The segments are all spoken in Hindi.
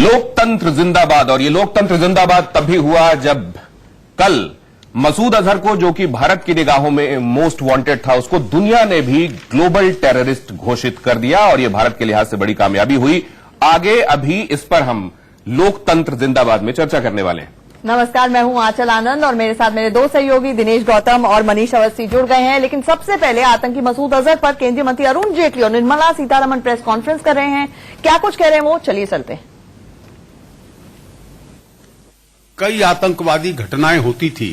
लोकतंत्र जिंदाबाद। और ये लोकतंत्र जिंदाबाद तभी हुआ जब कल मसूद अजहर को, जो कि भारत की निगाहों में मोस्ट वांटेड था, उसको दुनिया ने भी ग्लोबल टेररिस्ट घोषित कर दिया और यह भारत के लिहाज से बड़ी कामयाबी हुई। आगे अभी इस पर हम लोकतंत्र जिंदाबाद में चर्चा करने वाले हैं। नमस्कार, मैं हूं आंचल आनंद और मेरे साथ मेरे दो सहयोगी दिनेश गौतम और मनीष अवस्थी जुड़ गए हैं। लेकिन सबसे पहले आतंकी मसूद अजहर पर केंद्रीय मंत्री अरुण जेटली और निर्मला सीतारमण प्रेस कॉन्फ्रेंस कर रहे हैं। क्या कुछ कह रहे हैं वो, चलिए चलते हैं। कई आतंकवादी घटनाएं होती थी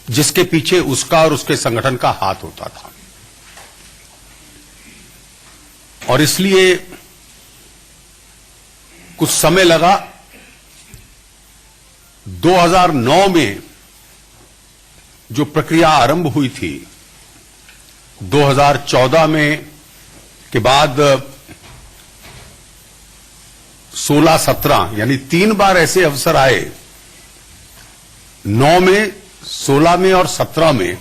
जिसके पीछे उसका और उसके संगठन का हाथ होता था, और इसलिए कुछ समय लगा। 2009 में जो प्रक्रिया आरंभ हुई थी, 2014 में के बाद 16-17 यानी 3 बार ऐसे अवसर आए, 9 में, 16 में और 17 में,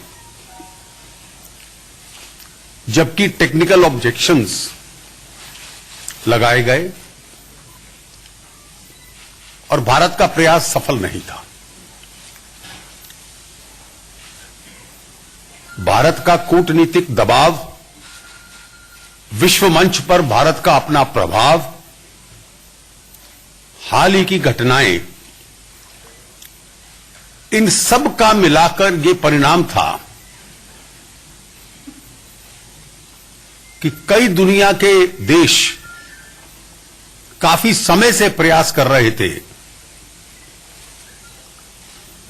जबकि टेक्निकल ऑब्जेक्शंस लगाए गए और भारत का प्रयास सफल नहीं था। भारत का कूटनीतिक दबाव, विश्व मंच पर भारत का अपना प्रभाव, हाल ही की घटनाएं, इन सब का मिलाकर ये परिणाम था कि कई दुनिया के देश काफी समय से प्रयास कर रहे थे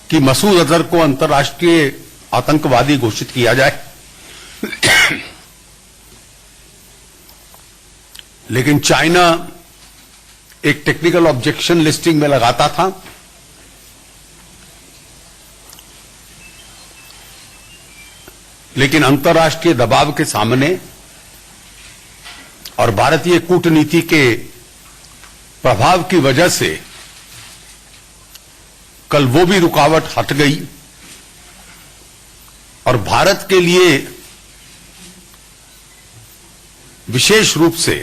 कि मसूद अजहर को अंतर्राष्ट्रीय आतंकवादी घोषित किया जाए, लेकिन चाइना एक टेक्निकल ऑब्जेक्शन लिस्टिंग में लगाता था। लेकिन अंतर्राष्ट्रीय दबाव के सामने और भारतीय कूटनीति के प्रभाव की वजह से कल वो भी रुकावट हट गई और भारत के लिए विशेष रूप से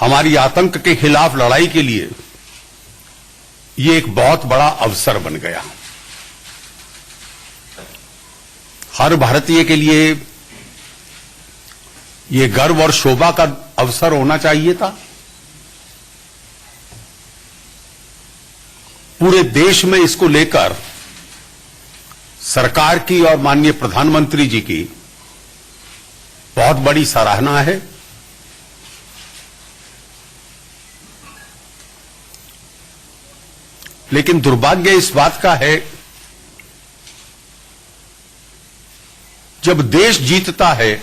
हमारी आतंक के खिलाफ लड़ाई के लिए ये एक बहुत बड़ा अवसर बन गया। हर भारतीय के लिए ये गर्व और शोभा का अवसर होना चाहिए था। पूरे देश में इसको लेकर सरकार की और माननीय प्रधानमंत्री जी की बहुत बड़ी सराहना है। लेकिन दुर्भाग्य इस बात का है, जब देश जीतता है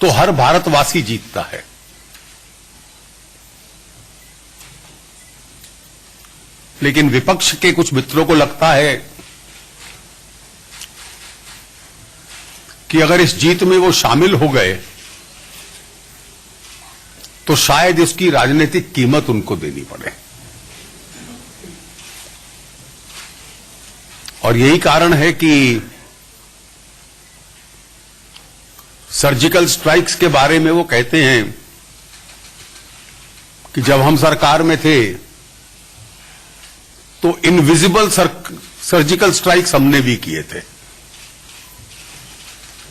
तो हर भारतवासी जीतता है। लेकिन विपक्ष के कुछ मित्रों को लगता है कि अगर इस जीत में वो शामिल हो गए तो शायद इसकी राजनीतिक कीमत उनको देनी पड़े। और यही कारण है कि सर्जिकल स्ट्राइक्स के बारे में वो कहते हैं कि जब हम सरकार में थे तो इनविजिबल सर्जिकल स्ट्राइक्स हमने भी किए थे।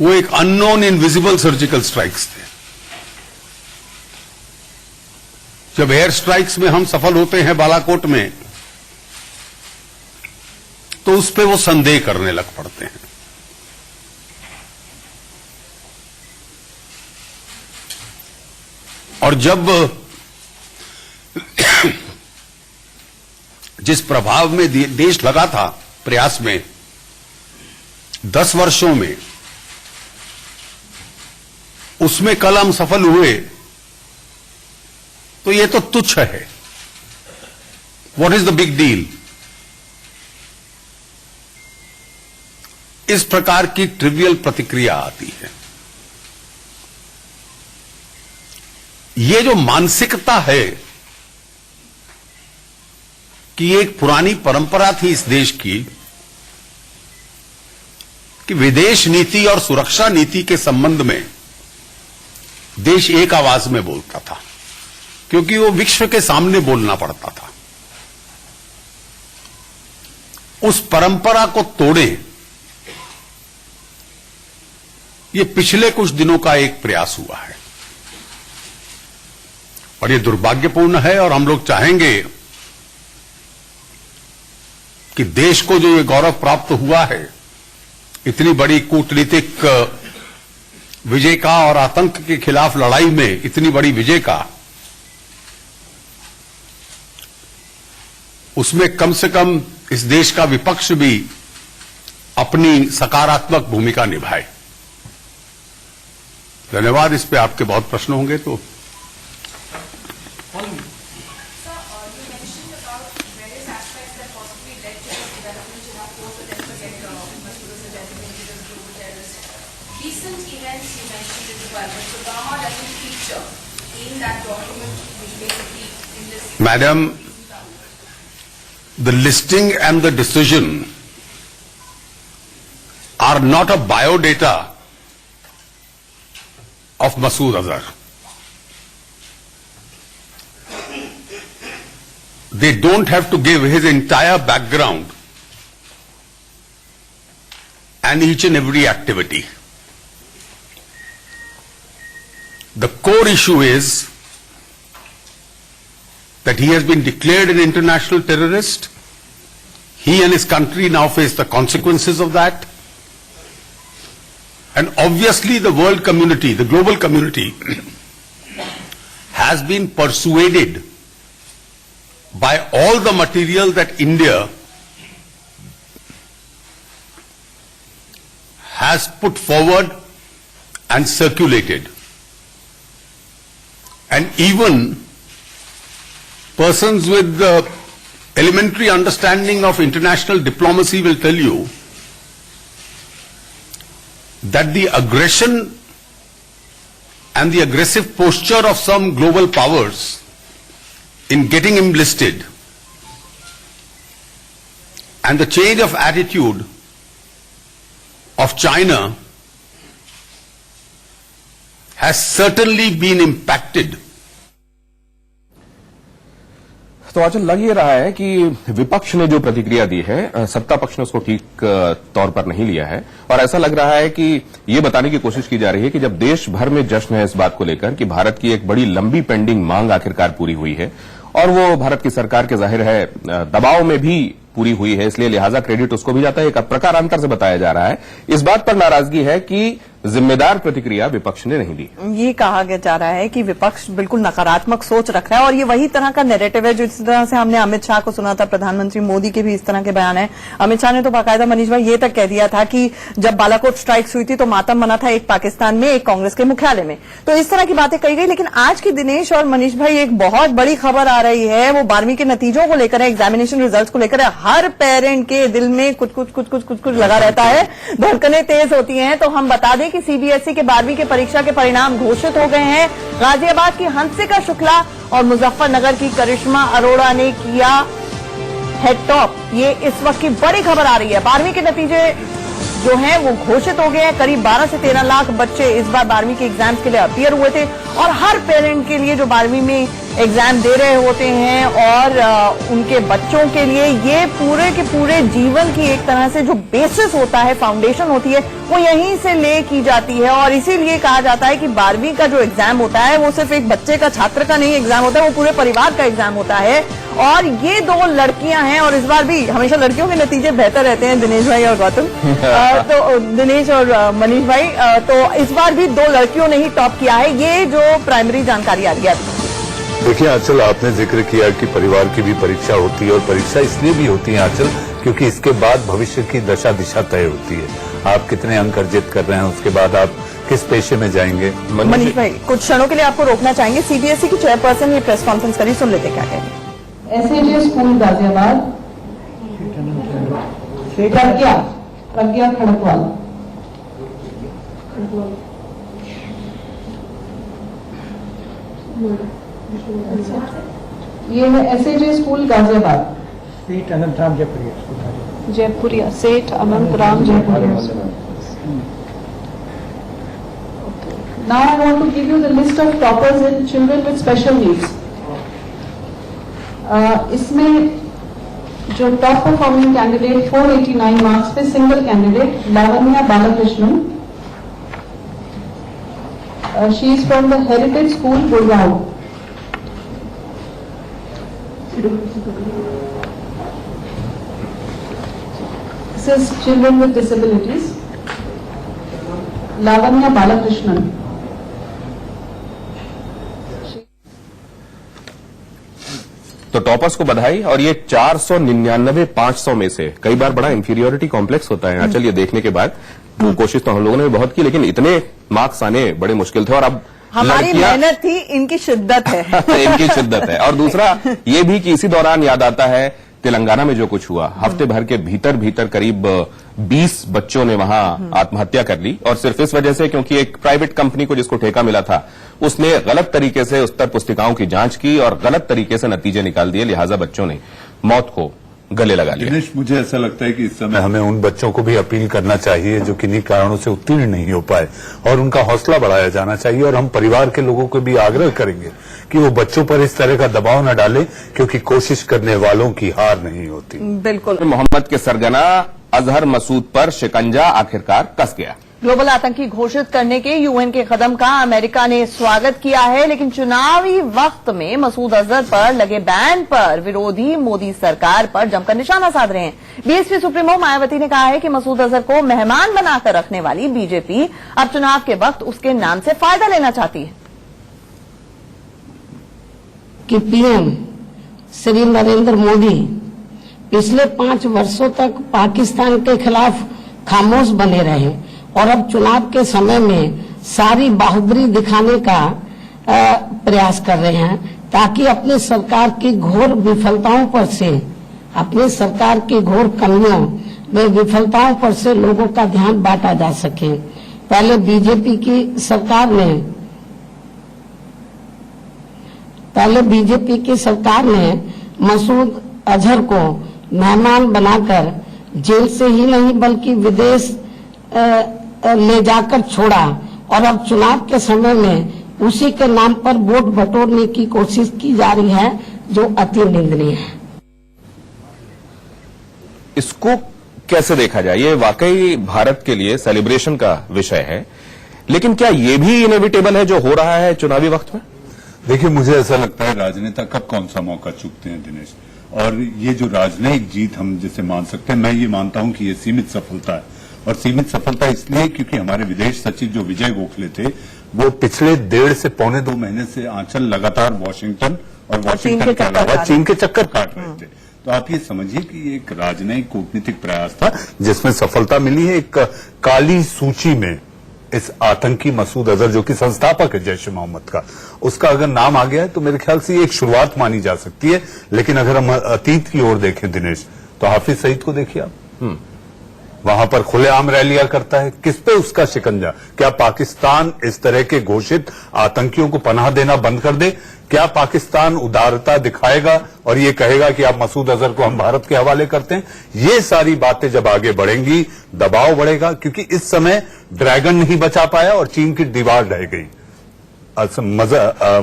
वो एक अननोन इनविजिबल सर्जिकल स्ट्राइक्स थे। जब एयर स्ट्राइक्स में हम सफल होते हैं बालाकोट में, तो उस पे वो संदेह करने लग पड़ते हैं। और जब जिस प्रभाव में देश लगा था प्रयास में 10 वर्षों में, उसमें कल हम सफल हुए तो ये तो तुच्छ है। What is the big deal? इस प्रकार की ट्रिवियल प्रतिक्रिया आती है। ये जो मानसिकता है कि एक पुरानी परंपरा थी इस देश की कि विदेश नीति और सुरक्षा नीति के संबंध में देश एक आवाज में बोलता था। क्योंकि वो विश्व के सामने बोलना पड़ता था। उस परंपरा को तोड़े, ये पिछले कुछ दिनों का एक प्रयास हुआ है और ये दुर्भाग्यपूर्ण है। और हम लोग चाहेंगे कि देश को जो ये गौरव प्राप्त हुआ है इतनी बड़ी कूटनीतिक विजय का और आतंक के खिलाफ लड़ाई में इतनी बड़ी विजय का, उसमें कम से कम इस देश का विपक्ष भी अपनी सकारात्मक भूमिका निभाए। धन्यवाद। इस पे आपके बहुत प्रश्न होंगे तो Recent events you mentioned as well, but Obama doesn't feature in that document which basically enlists... Madam, the listing and the decision are not a biodata of Masood Azhar. They don't have to give his entire background and each and every activity. The core issue is that he has been declared an international terrorist. He and his country now face the consequences of that. And obviously the world community, the global community, has been persuaded by all the material that India has put forward and circulated. And even persons with the elementary understanding of international diplomacy will tell you that the aggression and the aggressive posture of some global powers in getting him listed and the change of attitude of China has certainly been impacted. तो आजकल लग ये रहा है कि विपक्ष ने जो प्रतिक्रिया दी है, सत्ता पक्ष ने उसको ठीक तौर पर नहीं लिया है और ऐसा लग रहा है कि ये बताने की कोशिश की जा रही है कि जब देश भर में जश्न है इस बात को लेकर कि भारत की एक बड़ी लंबी पेंडिंग मांग आखिरकार पूरी हुई है और वो भारत की सरकार के जाहिर है दबाव में भी पूरी हुई है, इसलिए लिहाजा क्रेडिट उसको भी जाता है। एक प्रकारांतर से बताया जा रहा है। इस बात पर नाराजगी है कि जिम्मेदार प्रतिक्रिया विपक्ष ने नहीं दी। ये कहा जा रहा है कि विपक्ष बिल्कुल नकारात्मक सोच रख रहा है और ये वही तरह का नैरेटिव है जिस तरह से हमने अमित शाह को सुना था, प्रधानमंत्री मोदी के भी इस तरह के बयान है। अमित शाह ने तो बाकायदा मनीष भाई ये तक कह दिया था कि जब बालाकोट स्ट्राइक्स हुई थी तो मातम मना था एक पाकिस्तान में, एक कांग्रेस के मुख्यालय में, तो इस तरह की बातें कही गई। लेकिन आज की दिनेश और मनीष भाई एक बहुत बड़ी खबर आ रही है, वो 12वीं के नतीजों को लेकर है, एग्जामिनेशन रिजल्ट को लेकर है। हर पेरेंट के दिल में कुछ कुछ लगा रहता है, धड़कनें तेज होती हैं। तो हम बता दें कि सीबीएसई के 12वीं के परीक्षा के परिणाम घोषित हो गए हैं। गाजियाबाद की हंसिका शुक्ला और मुजफ्फरनगर की करिश्मा अरोड़ा ने किया हेड टॉप। ये इस वक्त की बड़ी खबर आ रही है। 12वीं के नतीजे जो हैं वो घोषित हो गए हैं। करीब 12 से 13 लाख बच्चे इस बार 12वीं के एग्जाम्स के लिए अपीयर हुए थे और हर पेरेंट के लिए जो 12वीं में एग्जाम दे रहे होते हैं और उनके बच्चों के लिए ये पूरे के पूरे जीवन की एक तरह से जो बेसिस होता है, फाउंडेशन होती है, वो यहीं से ले की जाती है। और इसीलिए कहा जाता है कि 12वीं का जो एग्जाम होता है वो सिर्फ एक बच्चे का, छात्र का नहीं एग्जाम होता है, वो पूरे परिवार का एग्जाम होता है। और ये 2 लड़कियां हैं और इस बार भी हमेशा लड़कियों के नतीजे बेहतर रहते हैं, दिनेश भाई और गौतम, तो दिनेश और मनीष भाई, तो इस बार भी 2 लड़कियों ने ही टॉप किया है। ये जो प्राइमरी जानकारी आ रही है। देखिए आंचल, आपने जिक्र किया कि परिवार की भी परीक्षा होती है और परीक्षा इसलिए भी होती है आंचल क्योंकि इसके बाद भविष्य की दशा दिशा तय होती है। आप कितने अंक अर्जित कर रहे हैं, उसके बाद आप किस पेशे में जाएंगे। मनीष भाई कुछ क्षणों के लिए आपको रोकना चाहेंगे। सीबीएसई की चेयरपर्सन ये प्रेस कॉन्फ्रेंस करी, सुन लेते क्या कहेंगे। एसएजे स्कूल गाजियाबाद, प्रज्ञा खड़कवाल। ये है एसएजे स्कूल गाजियाबाद, सेठ अनंत राम जयपुरिया, जयपुरिया, सेठ अनंत Ram Jaipuria. Now I want to give you the list of toppers in children with special needs. इसमें जो टॉप परफॉर्मिंग कैंडिडेट 489 मार्क्स पे single candidate Lavanya Balakrishnan, she is from the heritage school Gurgaon. This is children with disabilities. Lavanya Balakrishnan. तो टॉपर्स को बधाई। और ये 499 500 में से कई बार बड़ा इंफीरियोरिटी कॉम्प्लेक्स होता है। चलिए देखने के बाद वो कोशिश तो हम लोगों ने भी बहुत की, लेकिन इतने मार्क्स आने बड़े मुश्किल थे। और अब हमारी मेहनत थी, इनकी शिद्दत है। इनकी शिद्दत है। और दूसरा ये भी कि इसी दौरान याद आता है तेलंगाना में जो कुछ हुआ, हफ्ते भर के भीतर करीब 20 बच्चों ने वहां आत्महत्या कर ली, और सिर्फ इस वजह से क्योंकि एक प्राइवेट कंपनी को जिसको ठेका मिला था उसने गलत तरीके से उत्तर पुस्तिकाओं की जांच की और गलत तरीके से नतीजे निकाल दिए, लिहाजा बच्चों ने मौत को गले लगा लिया। दिनेश, मुझे ऐसा लगता है कि इस समय हमें उन बच्चों को भी अपील करना चाहिए जो किन्हीं कारणों से उत्तीर्ण नहीं हो पाए, और उनका हौसला बढ़ाया जाना चाहिए। और हम परिवार के लोगों को भी आग्रह करेंगे कि वो बच्चों पर इस तरह का दबाव न डालें, क्योंकि कोशिश करने वालों की हार नहीं होती। बिल्कुल। मोहम्मद के सरगना अजहर मसूद पर शिकंजा आखिरकार कस गया। ग्लोबल आतंकी घोषित करने के यूएन के कदम का अमेरिका ने स्वागत किया है, लेकिन चुनावी वक्त में मसूद अजहर पर लगे बैन पर विरोधी मोदी सरकार पर जमकर निशाना साध रहे हैं। बीएसपी सुप्रीमो मायावती ने कहा है कि मसूद अजहर को मेहमान बनाकर रखने वाली बीजेपी अब चुनाव के वक्त उसके नाम से फायदा लेना चाहती है। कि पीएम श्री नरेंद्र मोदी पिछले 5 वर्षों तक पाकिस्तान के खिलाफ खामोश बने रहे, और अब चुनाव के समय में सारी बहादुरी दिखाने का प्रयास कर रहे हैं, ताकि अपनी सरकार की घोर विफलताओं पर से, अपनी सरकार की घोर कमियों व विफलताओं पर से लोगों का ध्यान बांटा जा सके। पहले बीजेपी की सरकार ने मसूद अजहर को मेहमान बनाकर जेल से ही नहीं बल्कि विदेश ले जाकर छोड़ा, और अब चुनाव के समय में उसी के नाम पर वोट बटोरने की कोशिश की जा रही है, जो अति निंदनीय है। इसको कैसे देखा जाए? ये वाकई भारत के लिए सेलिब्रेशन का विषय है, लेकिन क्या ये भी इनएविटेबल है जो हो रहा है चुनावी वक्त में? देखिए, मुझे ऐसा लगता है राजनेता कब कौन सा मौका चूकते हैं दिनेश, और ये जो राजनयिक जीत हम जिसे मान सकते हैं, मैं ये मानता हूं कि ये सीमित सफलता है। और सीमित सफलता इसलिए क्योंकि हमारे विदेश सचिव जो विजय गोखले थे, वो पिछले 1.5 से पौने 2 महीने से आंचल लगातार वॉशिंगटन के अलावा चीन के चक्कर काट रहे थे। तो आप ये समझिए कि ये एक राजनयिक कूटनीतिक प्रयास था जिसमें सफलता मिली है। एक काली सूची में इस आतंकी मसूद अजहर, जो कि संस्थापक है जैश ए मोहम्मद का, उसका अगर नाम आ गया है तो मेरे ख्याल से ये एक शुरुआत मानी जा सकती है। लेकिन अगर हम अतीत की ओर देखें दिनेश, तो हाफिज सईद को देखिए आप, वहां पर खुलेआम रैलियां करता है। किस पे उसका शिकंजा? क्या पाकिस्तान इस तरह के घोषित आतंकियों को पनाह देना बंद कर दे? क्या पाकिस्तान उदारता दिखाएगा और ये कहेगा कि आप मसूद अजहर को हम भारत के हवाले करते हैं? ये सारी बातें जब आगे बढ़ेंगी, दबाव बढ़ेगा, क्योंकि इस समय ड्रैगन नहीं बचा पाया और चीन की दीवार रह गई।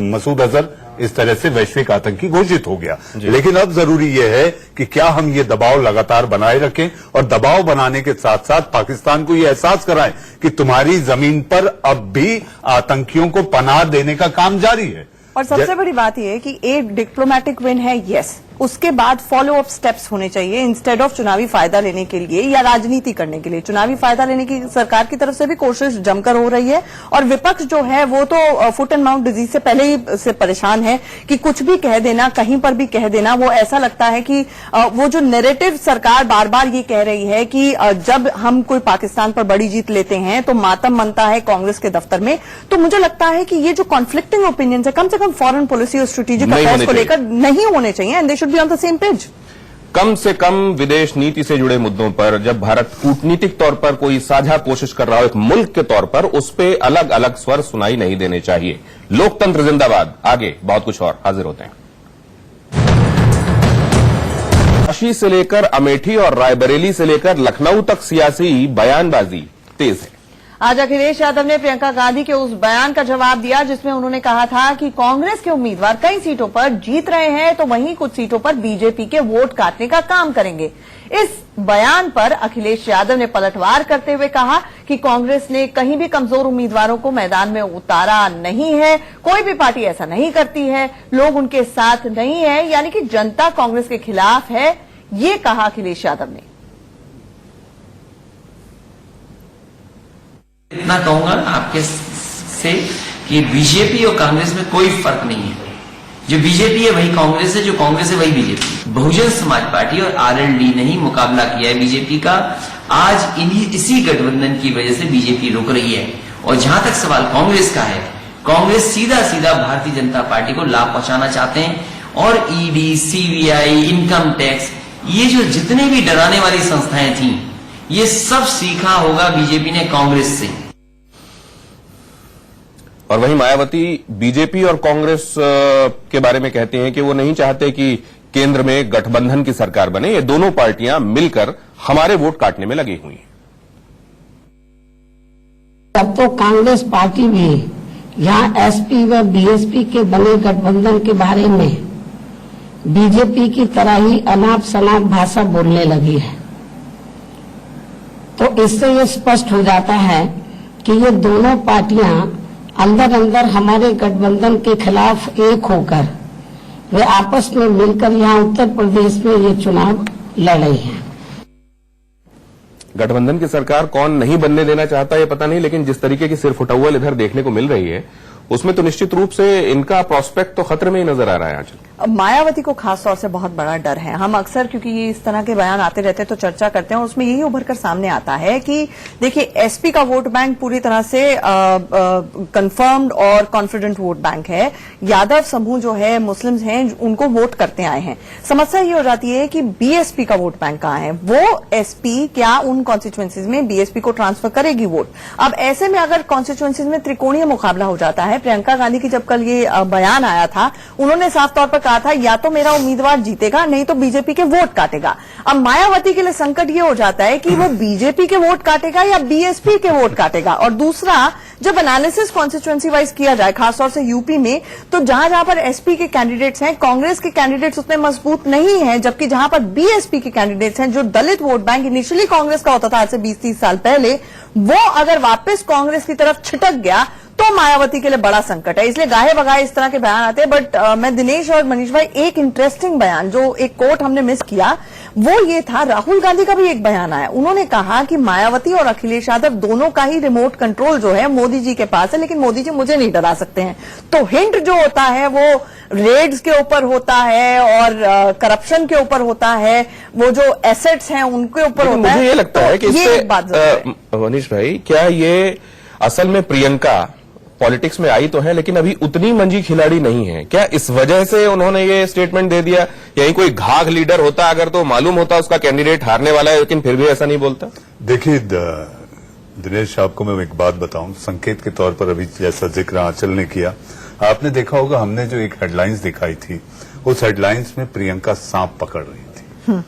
मसूद अजहर इस तरह से वैश्विक आतंकी घोषित हो गया। लेकिन अब जरूरी यह है कि क्या हम ये दबाव लगातार बनाए रखें, और दबाव बनाने के साथ साथ पाकिस्तान को ये एहसास कराएं कि तुम्हारी जमीन पर अब भी आतंकियों को पनाह देने का काम जारी है। और सबसे बड़ी बात यह है कि एक डिप्लोमेटिक विन है, यस, उसके बाद फॉलो अप स्टेप्स होने चाहिए इंस्टेड ऑफ चुनावी फायदा लेने के लिए या राजनीति करने के लिए। चुनावी फायदा लेने की सरकार की तरफ से भी कोशिश जमकर हो रही है, और विपक्ष जो है वो तो फुट एंड माउथ डिजीज से पहले ही से परेशान है कि कुछ भी कह देना, कहीं पर भी कह देना। वो ऐसा लगता है कि वो जो नैरेटिव सरकार बार बार ये कह रही है कि जब हम कोई पाकिस्तान पर बड़ी जीत लेते हैं तो मातम मनता है कांग्रेस के दफ्तर में। तो मुझे लगता है कि ये जो कॉन्फ्लिक्टिंग ओपिनियन है, कम से कम फॉरेन पॉलिसी और स्ट्रेटेजिक अफेयर्स को लेकर नहीं होने चाहिए, and they should be on the same page. कम से कम विदेश नीति से जुड़े मुद्दों पर जब भारत कूटनीतिक तौर पर कोई साझा कोशिश कर रहा हो एक मुल्क के तौर पर, उस पे अलग अलग स्वर सुनाई नहीं देने चाहिए। लोकतंत्र जिंदाबाद। आगे बहुत कुछ और हाजिर होते हैं। काशी से लेकर अमेठी और रायबरेली से लेकर लखनऊ तक सियासी बयानबाजी तेज है। आज अखिलेश यादव ने प्रियंका गांधी के उस बयान का जवाब दिया जिसमें उन्होंने कहा था कि कांग्रेस के उम्मीदवार कई सीटों पर जीत रहे हैं तो वहीं कुछ सीटों पर बीजेपी के वोट काटने का काम करेंगे। इस बयान पर अखिलेश यादव ने पलटवार करते हुए कहा कि कांग्रेस ने कहीं भी कमजोर उम्मीदवारों को मैदान में उतारा नहीं है, कोई भी पार्टी ऐसा नहीं करती है, लोग उनके साथ नहीं है, यानी कि जनता कांग्रेस के खिलाफ है, ये कहा अखिलेश यादव ने। इतना कहूंगा आपके से कि बीजेपी और कांग्रेस में कोई फर्क नहीं है। जो बीजेपी है वही कांग्रेस है, जो कांग्रेस है वही बीजेपी। बहुजन समाज पार्टी और आरएलडी ने ही मुकाबला किया है बीजेपी का। आज इसी गठबंधन की वजह से बीजेपी रुक रही है। और जहां तक सवाल कांग्रेस का है, कांग्रेस सीधा सीधा भारतीय जनता पार्टी को लाभ पहुंचाना चाहते हैं। और ईडी, सीबीआई, इनकम टैक्स, ये जो जितने भी डराने वाली संस्थाएं थी, ये सब सीखा होगा बीजेपी ने कांग्रेस से। और वहीं मायावती बीजेपी और कांग्रेस के बारे में कहते हैं कि वो नहीं चाहते कि केंद्र में गठबंधन की सरकार बने, ये दोनों पार्टियां मिलकर हमारे वोट काटने में लगी हुई हैं। तब तो कांग्रेस पार्टी भी यहाँ एसपी व बीएसपी के बने गठबंधन के बारे में बीजेपी की तरह ही अनाप शनाप भाषा बोलने लगी है। तो इससे ये स्पष्ट हो जाता है कि ये दोनों पार्टियां अंदर अंदर हमारे गठबंधन के खिलाफ एक होकर वे आपस में मिलकर यहाँ उत्तर प्रदेश में ये चुनाव लड़ रही हैं। गठबंधन की सरकार कौन नहीं बनने देना चाहता ये पता नहीं, लेकिन जिस तरीके की सिरफुटौल इधर देखने को मिल रही है उसमें तो निश्चित रूप से इनका प्रोस्पेक्ट तो खतरे में ही नजर आ रहा है। आजकल मायावती को खास तौर से बहुत बड़ा डर है। हम अक्सर क्योंकि ये इस तरह के बयान आते रहते हैं तो चर्चा करते हैं और उसमें यही उभर कर सामने आता है कि देखिए एसपी का वोट बैंक पूरी तरह से कंफर्म्ड और कॉन्फिडेंट वोट बैंक है। यादव समूह जो है, मुस्लिम्स हैं, उनको वोट करते आए हैं। समस्या ये हो जाती है कि बीएसपी का वोट बैंक कहाँ है। वो एसपी क्या उन कॉन्स्टिट्यूएंसीज में बीएसपी को ट्रांसफर करेगी वोट। अब ऐसे में अगर कॉन्स्टिट्यूएंसीज में त्रिकोणीय मुकाबला हो जाता है, प्रियंका गांधी की जब कल ये बयान आया था उन्होंने साफ तौर पर कहा था या तो मेरा उम्मीदवार जीतेगा नहीं तो बीजेपी के वोट काटेगा। अब मायावती के लिए संकट ये हो जाता है कि वो बीजेपी के वोट काटेगा या बीएसपी के वोट काटेगा। और दूसरा, जब एनालिसिस कॉन्स्टिट्यूएंसी वाइज किया जाए खासतौर से यूपी में, तो जहां जहां पर एसपी के कैंडिडेट्स हैं, कांग्रेस के कैंडिडेट्स उतने मजबूत नहीं हैं, जबकि जहां पर बीएसपी के कैंडिडेट्स हैं, जो दलित वोट बैंक इनिशियली कांग्रेस का होता था आज से 20-30 साल पहले, वो अगर वापस कांग्रेस की तरफ छिटक गया तो मायावती के लिए बड़ा संकट है। इसलिए गाहे बगाहे इस तरह के बयान आते हैं। बट मैं दिनेश और मनीष भाई, एक इंटरेस्टिंग बयान जो एक कोट हमने मिस किया वो ये था, राहुल गांधी का भी एक बयान आया। उन्होंने कहा कि मायावती और अखिलेश यादव दोनों का ही रिमोट कंट्रोल जो है मोदी जी के पास है, लेकिन मोदी जी मुझे नहीं डरा सकते हैं। तो हिंट जो होता है वो रेड्स के ऊपर होता है और करप्शन के ऊपर होता है, वो जो एसेट्स हैं उनके ऊपर होता है। मुझे ये लगता है कि इससे मनीष भाई, क्या ये असल में प्रियंका पॉलिटिक्स में आई तो है लेकिन अभी उतनी मंजी खिलाड़ी नहीं है, क्या इस वजह से उन्होंने ये स्टेटमेंट दे दिया? यही कोई घाघ लीडर होता अगर तो मालूम होता उसका कैंडिडेट हारने वाला है, लेकिन फिर भी ऐसा नहीं बोलता। देखिए दिनेश, आपको मैं एक बात बताऊं, संकेत के तौर पर अभी जैसा जिक्र आंचल ने किया, आपने देखा होगा हमने जो एक हेडलाइंस दिखाई थी उस हेडलाइंस में प्रियंका सांप पकड़ रही थी।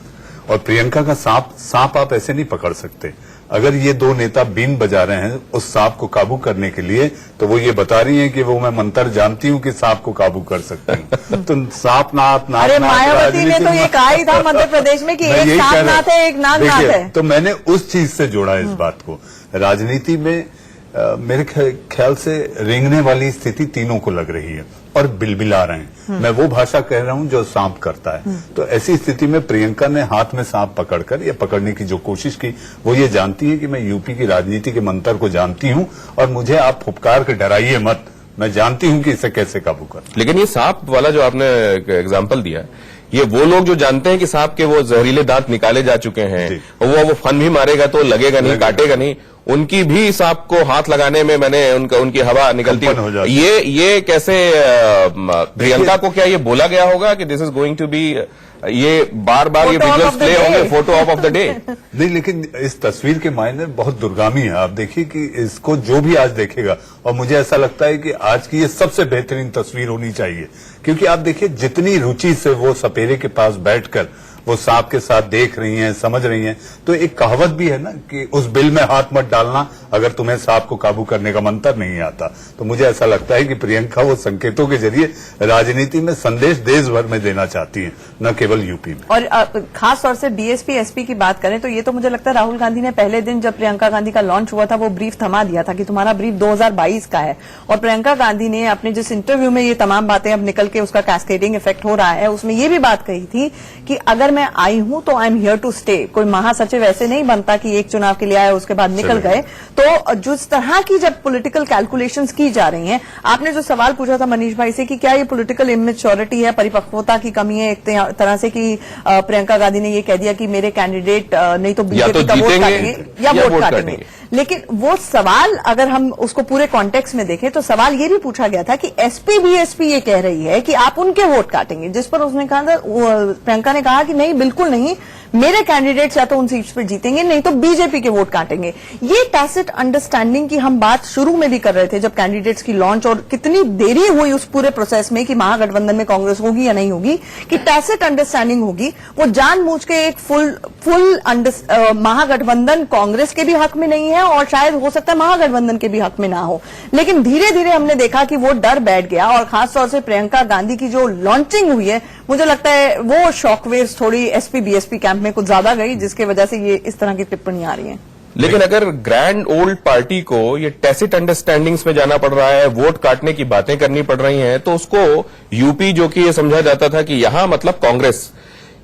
और प्रियंका का सांप आप ऐसे नहीं पकड़ सकते। अगर ये दो नेता बीन बजा रहे हैं उस सांप को काबू करने के लिए, तो वो ये बता रही हैं कि वो मैं मंत्र जानती हूं कि सांप को काबू कर सकती हूं। तो सांप नाथ नाथ, अरे मायावती ने तो ये कहा ही था मध्य प्रदेश में कि एक सांप नाथ है, एक नाग नाथ है। तो मैंने उस चीज से जोड़ा इस बात को। राजनीति में मेरे ख्याल से रेंगने वाली स्थिति तीनों को लग रही है और बिलबिला रहे हैं। मैं वो भाषा कह रहा हूं जो सांप करता है। तो ऐसी स्थिति में प्रियंका ने हाथ में सांप पकड़कर या पकड़ने की जो कोशिश की, वो ये जानती है कि मैं यूपी की राजनीति के मंत्र को जानती हूं और मुझे आप फुपकार के डराइए मत, मैं जानती हूं कि इसे कैसे काबू कर। लेकिन ये सांप वाला जो आपने एग्जाम्पल दिया, ये वो लोग जो जानते हैं कि सांप के वो जहरीले दांत निकाले जा चुके हैं, वो फन भी मारेगा तो लगेगा नहीं, काटेगा नहीं, उनकी भी सांप को हाथ लगाने में मैंने उनकी हवा निकलती है। ये कैसे प्रियंका को क्या ये बोला गया होगा कि this is going to be, ये बार बार ये विजुअल्स प्ले होंगे, फोटो ऑफ द डे? नहीं, लेकिन इस तस्वीर के मायने बहुत दुर्गामी है। आप देखिए कि इसको जो भी आज देखेगा, और मुझे ऐसा लगता है कि आज की ये सबसे बेहतरीन तस्वीर होनी चाहिए, क्योंकि आप देखिए जितनी रुचि से वो सपेरे के पास बैठकर वो सांप के साथ देख रही हैं, समझ रही हैं। तो एक कहावत भी है ना कि उस बिल में हाथ मत डालना, अगर तुम्हें सांप को काबू करने का मंत्र नहीं आता। तो मुझे ऐसा लगता है कि प्रियंका वो संकेतों के जरिए राजनीति में संदेश देश भर में देना चाहती है, न केवल यूपी में। और खास तौर से बीएसपी एसपी की बात करें तो ये तो मुझे लगता है राहुल गांधी ने पहले दिन जब प्रियंका गांधी का लॉन्च हुआ था वो ब्रीफ थमा दिया था कि तुम्हारा ब्रीफ 2022 का है। और प्रियंका गांधी ने अपने जिस इंटरव्यू में ये तमाम बातें अब निकल के उसका कैस्केडिंग इफेक्ट हो रहा है, उसमें ये भी बात कही थी कि अगर मैं आई हूं तो I am here to stay. कोई महासचिव ऐसे नहीं बनता कि एक चुनाव के लिए आए उसके बाद निकल गए। तो जिस तरह की जब पॉलिटिकल कैलकुलेशंस की जा रही हैं, आपने जो सवाल पूछा था मनीष भाई से कि क्या ये पॉलिटिकल इमेच्योरिटी है, परिपक्वता की कमी है एक तरह से कि प्रियंका गांधी ने ये कह दिया कि मेरे कैंडिडेट नहीं तो बीजेपी का वोट काटेंगे या वोट काटेंगे। लेकिन वो सवाल अगर हम उसको पूरे कॉन्टेक्स्ट में देखें तो सवाल ये भी पूछा गया था कि एसपी बीएसपी ये कह रही है कि आप उनके वोट काटेंगे, जिस पर उसने कहा था, प्रियंका ने कहा कि नहीं बिल्कुल नहीं, मेरे कैंडिडेट्स या तो उन सीट्स पर जीतेंगे नहीं तो बीजेपी के वोट काटेंगे। ये टैसिट अंडरस्टैंडिंग की हम बात शुरू में भी कर रहे थे जब कैंडिडेट्स की लॉन्च और कितनी देरी हुई उस पूरे प्रोसेस में कि महागठबंधन में कांग्रेस होगी या नहीं होगी, कि टैसिट अंडरस्टैंडिंग होगी। वो जानबूझ के एक फुल महागठबंधन कांग्रेस के भी हक में नहीं है और शायद हो सकता है महागठबंधन के भी हक में ना हो। लेकिन धीरे धीरे हमने देखा कि वो डर बैठ गया और खासतौर से प्रियंका गांधी की जो लॉन्चिंग हुई है, मुझे लगता है वो शॉकवेव्स थोड़ी एसपी बीएसपी कैंप में कुछ ज्यादा गई, जिसकी वजह से ये इस तरह की टिप्पणी आ रही है। लेकिन अगर ग्रैंड ओल्ड पार्टी को ये टैसिट अंडरस्टैंडिंग्स में जाना पड़ रहा है, वोट काटने की बातें करनी पड़ रही हैं, तो उसको यूपी जो कि ये समझा जाता था कि यहां मतलब कांग्रेस,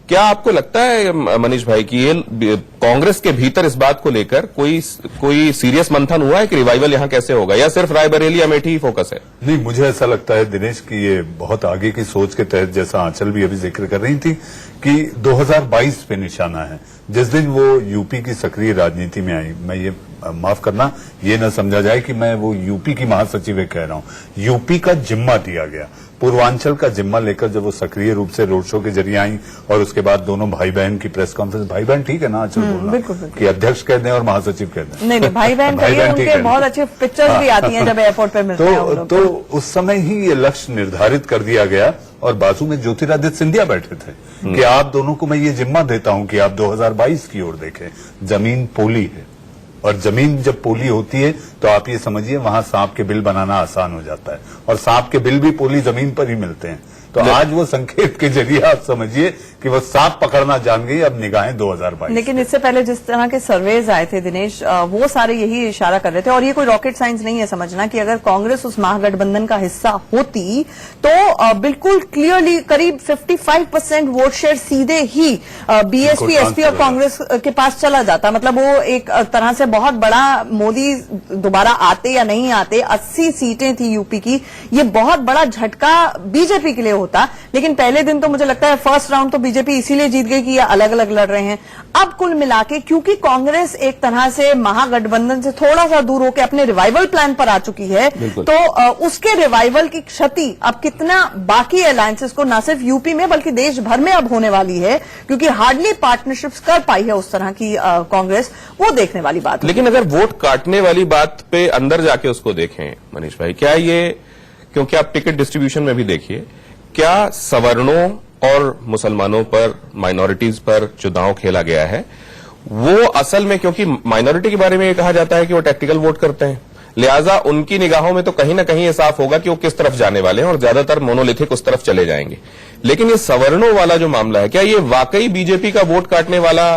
क्या आपको लगता है मनीष भाई कि ये कांग्रेस के भीतर इस बात को लेकर कोई सीरियस मंथन हुआ है कि रिवाइवल यहां कैसे होगा, या सिर्फ रायबरेली अमेठी ही फोकस है? नहीं, मुझे ऐसा लगता है दिनेश कि ये बहुत आगे की सोच के तहत, जैसा आंचल भी अभी जिक्र कर रही थी कि 2022 पे निशाना है, जिस दिन वो यूपी की सक्रिय राजनीति में आई। मैं ये माफ करना, ये न समझा जाए कि मैं वो यूपी की महासचिव कह रहा हूं। यूपी का जिम्मा दिया गया, पूर्वांचल का जिम्मा लेकर जब वो सक्रिय रूप से रोड शो के जरिए आई और उसके बाद दोनों भाई बहन की प्रेस कॉन्फ्रेंस, भाई बहन ठीक है ना आंचल बोलना कि अध्यक्ष कह दें और महासचिव कह दें, नहीं भाई बहन कहिए, उनके बहुत अच्छे पिक्चर्स भी आती हैं जब एयरपोर्ट पे मिलते हैं। तो उस समय ही ये लक्ष्य निर्धारित कर दिया गया और बाजू में ज्योतिरादित्य सिंधिया बैठे थे कि आप दोनों को मैं ये जिम्मा देता हूं कि आप 2022 की ओर देखें। जमीन पोली है और जमीन जब पोली होती है तो आप ये समझिए वहां सांप के बिल बनाना आसान हो जाता है और सांप के बिल भी पोली जमीन पर ही मिलते हैं। तो आज वो संकेत के जरिए आप समझिए कि वो सांप पकड़ना जान गई, अब निगाहें 2022। लेकिन इससे पहले जिस तरह के सर्वेज आए थे दिनेश, वो सारे यही इशारा कर रहे थे और ये कोई रॉकेट साइंस नहीं है समझना कि अगर कांग्रेस उस महागठबंधन का हिस्सा होती तो बिल्कुल क्लियरली करीब 55% वोट शेयर सीधे ही बीएसपी एसपी और कांग्रेस के पास चला जाता। मतलब वो एक तरह से बहुत बड़ा, मोदी दोबारा आते या नहीं आते, 80 सीटें थी यूपी की, ये बहुत बड़ा झटका बीजेपी के लिए होता। लेकिन पहले दिन तो मुझे लगता है फर्स्ट राउंड तो बीजेपी इसीलिए जीत गई कि ये अलग अलग लड़ रहे हैं। अब कुल मिला के क्योंकि कांग्रेस एक तरह से महागठबंधन से थोड़ा सा दूर होकर अपने रिवाइवल प्लान पर आ चुकी है, तो उसके रिवाइवल की क्षति अब कितना बाकी अलायंसेस को न सिर्फ यूपी में बल्कि देश भर में अब होने वाली है, क्योंकि हार्डली पार्टनरशिप्स कर पाई है उस तरह की कांग्रेस, वो देखने वाली बात है। लेकिन अगर वोट काटने वाली बात पे अंदर जाके उसको देखें मनीष भाई, क्या ये, क्योंकि आप टिकट डिस्ट्रीब्यूशन में भी देखिए, क्या सवर्णों और मुसलमानों पर, माइनॉरिटीज पर जो दांव खेला गया है वो असल में, क्योंकि माइनॉरिटी के बारे में ये कहा जाता है कि वो टैक्टिकल वोट करते हैं, लिहाजा उनकी निगाहों में तो कहीं ना कहीं ये साफ होगा कि वो किस तरफ जाने वाले हैं और ज्यादातर मोनोलिथिक उस तरफ चले जाएंगे। लेकिन ये सवर्णों वाला जो मामला है, क्या ये वाकई बीजेपी का वोट काटने वाला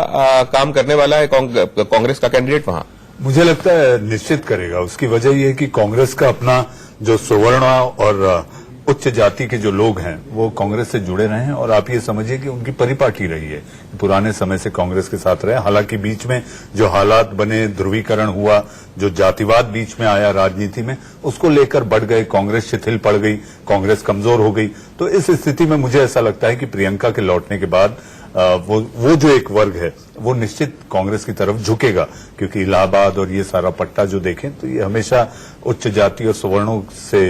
काम करने वाला है कांग्रेस का कैंडिडेट वहां? मुझे लगता है निश्चित करेगा। उसकी वजह यह है कि कांग्रेस का अपना जो सवर्ण और उच्च जाति के जो लोग हैं वो कांग्रेस से जुड़े रहे हैं और आप ये समझिए कि उनकी परिपाटी रही है, पुराने समय से कांग्रेस के साथ रहे। हालांकि बीच में जो हालात बने, ध्रुवीकरण हुआ, जो जातिवाद बीच में आया राजनीति में, उसको लेकर बढ़ गए, कांग्रेस शिथिल पड़ गई, कांग्रेस कमजोर हो गई। तो इस स्थिति में मुझे ऐसा लगता है कि प्रियंका के लौटने के बाद वो जो एक वर्ग है वो निश्चित कांग्रेस की तरफ झुकेगा, क्योंकि इलाहाबाद और ये सारा पट्टा जो देखें तो ये हमेशा उच्च जाति और सवर्णों से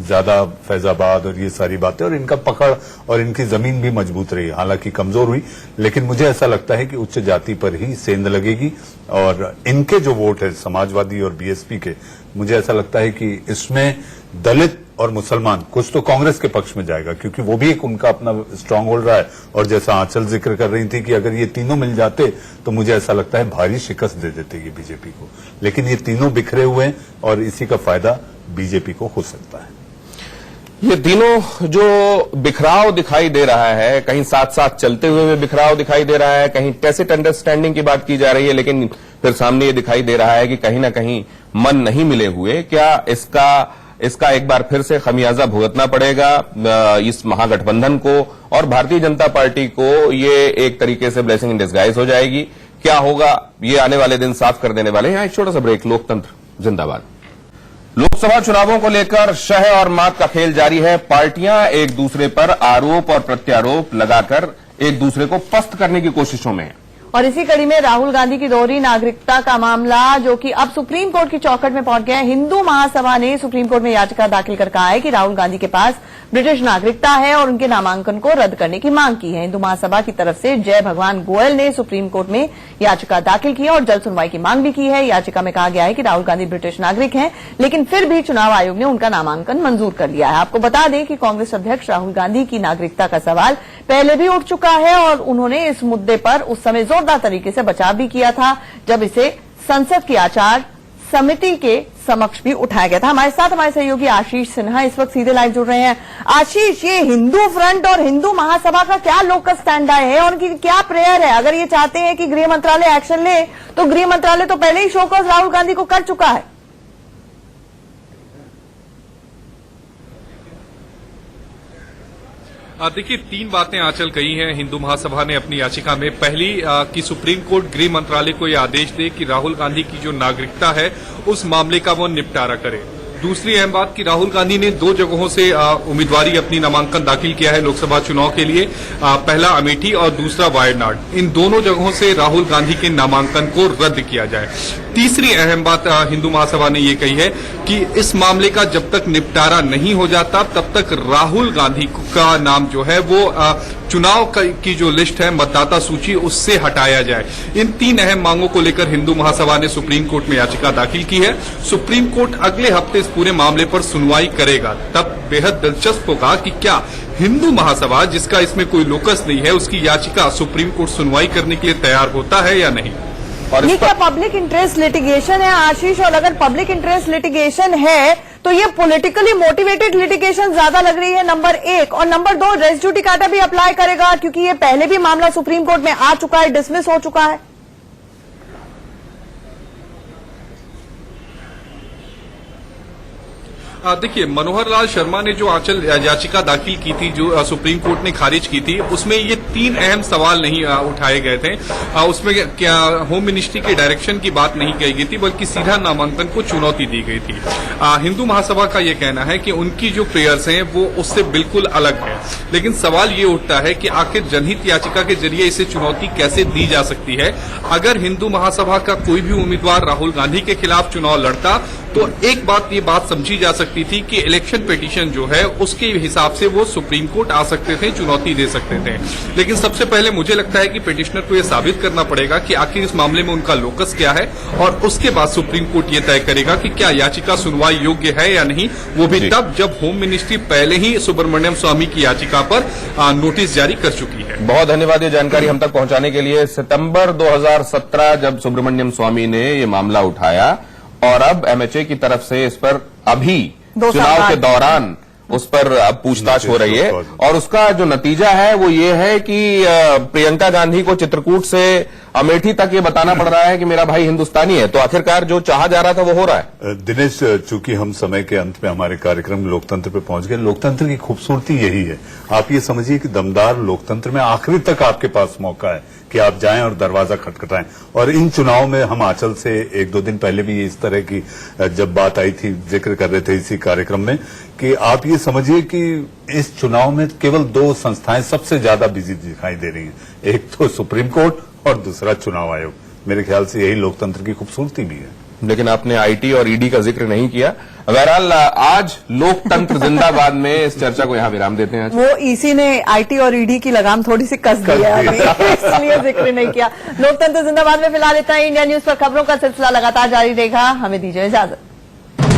ज्यादा, फैजाबाद और ये सारी बातें, और इनका पकड़ और इनकी जमीन भी मजबूत रही, हालांकि कमजोर हुई। लेकिन मुझे ऐसा लगता है कि उच्च जाति पर ही सेंध लगेगी और इनके जो वोट है समाजवादी और बीएसपी के, मुझे ऐसा लगता है कि इसमें दलित और मुसलमान, कुछ तो कांग्रेस के पक्ष में जाएगा क्योंकि वो भी एक उनका अपना स्ट्रांग होल्ड रहा है। और जैसा आंचल जिक्र कर रही थी कि अगर ये तीनों मिल जाते तो मुझे ऐसा लगता है भारी शिकस्त दे देते ये बीजेपी को, लेकिन ये तीनों बिखरे हुए हैं और इसी का फायदा बीजेपी को हो सकता है। ये तीनों जो बिखराव दिखाई दे रहा है, कहीं साथ साथ चलते हुए भी बिखराव दिखाई दे रहा है, कहीं टैसिट अंडरस्टैंडिंग की बात की जा रही है, लेकिन फिर सामने ये दिखाई दे रहा है कि कहीं ना कहीं मन नहीं मिले हुए। क्या इसका एक बार फिर से खमियाजा भुगतना पड़ेगा इस महागठबंधन को, और भारतीय जनता पार्टी को ये एक तरीके से ब्लेसिंग इन डिस्गाइज हो जाएगी? क्या होगा ये आने वाले दिन साफ कर देने वाले हैं। एक छोटा सा ब्रेक। लोकतंत्र जिंदाबाद। लोकसभा चुनावों को लेकर शह और मात का खेल जारी है। पार्टियां एक दूसरे पर आरोप और प्रत्यारोप लगाकर एक दूसरे को पस्त करने की कोशिशों में है। और इसी कड़ी में राहुल गांधी की दोहरी नागरिकता का मामला, जो कि अब सुप्रीम कोर्ट की चौखट में पहुंच गया है। हिंदू महासभा ने सुप्रीम कोर्ट में याचिका दाखिल कर कहा है कि राहुल गांधी के पास ब्रिटिश नागरिकता है और उनके नामांकन को रद्द करने की मांग की है। हिंदू महासभा की तरफ से जय भगवान गोयल ने सुप्रीम कोर्ट में याचिका दाखिल की और जल्द सुनवाई की मांग भी की है। याचिका में कहा गया है कि राहुल गांधी ब्रिटिश नागरिक हैं, लेकिन फिर भी चुनाव आयोग ने उनका नामांकन मंजूर कर लिया है। आपको बता दें कि कांग्रेस अध्यक्ष राहुल गांधी की नागरिकता का सवाल पहले भी उठ चुका है और उन्होंने इस मुद्दे पर उस समय जोरदार तरीके से बचाव भी किया था जब इसे संसद की आचार समिति के समक्ष भी उठाया गया था। हमारे साथ हमारे सहयोगी आशीष सिन्हा इस वक्त सीधे लाइव जुड़ रहे हैं। आशीष, ये हिंदू फ्रंट और हिंदू महासभा का क्या लोकस स्टैंड है और उनकी क्या प्रेयर है? अगर ये चाहते हैं कि गृह मंत्रालय एक्शन ले, तो गृह मंत्रालय तो पहले ही शोकॉज राहुल गांधी को कर चुका है। देखिए, तीन बातें आंचल कही हैं हिंदू महासभा ने अपनी याचिका में। पहली कि सुप्रीम कोर्ट गृह मंत्रालय को यह आदेश दे कि राहुल गांधी की जो नागरिकता है उस मामले का वो निपटारा करे। दूसरी अहम बात कि राहुल गांधी ने दो जगहों से उम्मीदवारी अपनी नामांकन दाखिल किया है लोकसभा चुनाव के लिए, पहला अमेठी और दूसरा वायनाड। इन दोनों जगहों से राहुल गांधी के नामांकन को रद्द किया जाए। तीसरी अहम बात हिंदू महासभा ने ये कही है कि इस मामले का जब तक निपटारा नहीं हो जाता तब तक राहुल गांधी का नाम जो है वो चुनाव की जो लिस्ट है मतदाता सूची उससे हटाया जाए। इन तीन अहम मांगों को लेकर हिंदू महासभा ने सुप्रीम कोर्ट में याचिका दाखिल की है। सुप्रीम कोर्ट अगले हफ्ते इस पूरे मामले पर सुनवाई करेगा। तब बेहद दिलचस्प होगा कि क्या हिंदू महासभा, जिसका इसमें कोई लोकस नहीं है, उसकी याचिका सुप्रीम कोर्ट सुनवाई करने के लिए तैयार होता है या नहीं। और ये क्या पब्लिक इंटरेस्ट लिटिगेशन है आशीष? और अगर पब्लिक इंटरेस्ट लिटिगेशन है तो ये पॉलिटिकली मोटिवेटेड लिटिगेशन ज्यादा लग रही है, नंबर एक। और नंबर दो, रेस जुडिकाटा भी अप्लाई करेगा क्योंकि ये पहले भी मामला सुप्रीम कोर्ट में आ चुका है, डिसमिस हो चुका है। देखिए, मनोहर लाल शर्मा ने जो आंचल याचिका दाखिल की थी, जो सुप्रीम कोर्ट ने खारिज की थी, उसमें ये तीन अहम सवाल नहीं उठाए गए थे। उसमें क्या होम मिनिस्ट्री के डायरेक्शन की बात नहीं कही गई थी, बल्कि सीधा नामांकन को चुनौती दी गई थी। हिंदू महासभा का ये कहना है कि उनकी जो प्रेयर्स हैं वो उससे बिल्कुल अलग है। लेकिन सवाल ये उठता है कि आखिर जनहित याचिका के जरिए इसे चुनौती कैसे दी जा सकती है। अगर हिंदू महासभा का कोई भी उम्मीदवार राहुल गांधी के खिलाफ चुनाव लड़ता तो एक बात ये बात समझी जा सकती थी कि इलेक्शन पिटीशन जो है उसके हिसाब से वो सुप्रीम कोर्ट आ सकते थे, चुनौती दे सकते थे। लेकिन सबसे पहले मुझे लगता है कि पिटिशनर को यह साबित करना पड़ेगा कि आखिर इस मामले में उनका लोकस क्या है, और उसके बाद सुप्रीम कोर्ट ये तय करेगा कि क्या याचिका सुनवाई योग्य है या नहीं। वो भी तब जब होम मिनिस्ट्री पहले ही सुब्रमण्यम स्वामी की याचिका पर नोटिस जारी कर चुकी है। बहुत धन्यवाद ये जानकारी हम तक पहुंचाने के लिए। सितंबर 2017 जब सुब्रमण्यम स्वामी ने ये मामला उठाया और अब एमएचए की तरफ से इस पर अभी चुनाव के दौरान उस पर अब पूछताछ हो रही है, और उसका जो नतीजा है वो ये है कि प्रियंका गांधी को चित्रकूट से अमेठी तक ये बताना पड़ रहा है कि मेरा भाई हिंदुस्तानी है। तो आखिरकार जो चाहा जा रहा था वो हो रहा है। दिनेश, चूंकि हम समय के अंत में हमारे कार्यक्रम लोकतंत्र पे पहुंच गए, लोकतंत्र की खूबसूरती यही है। आप ये समझिए कि दमदार लोकतंत्र में आखिरी तक आपके पास मौका है कि आप जाएं और दरवाजा खटखटाएं। और इन चुनाव में हम आंचल से एक दो दिन पहले भी इस तरह की जब बात आई थी जिक्र कर रहे थे इसी कार्यक्रम में कि आप ये समझिए कि इस चुनाव में केवल दो संस्थाएं सबसे ज्यादा बिजी दिखाई दे रही हैं, एक तो सुप्रीम कोर्ट और दूसरा चुनाव आयोग। मेरे ख्याल से यही लोकतंत्र की खूबसूरती भी है। लेकिन आपने आईटी और ईडी का जिक्र नहीं किया। बहरहाल आज लोकतंत्र जिंदाबाद में इस चर्चा को यहां विराम देते हैं। वो ईसी ने आईटी और ईडी की लगाम थोड़ी सी कस दी है अभी, इसलिए जिक्र नहीं किया। लोकतंत्र जिंदाबाद में फिलहाल इतना ही। इंडिया न्यूज पर खबरों का सिलसिला लगातार जारी रहेगा। हमें दीजिए इजाजत।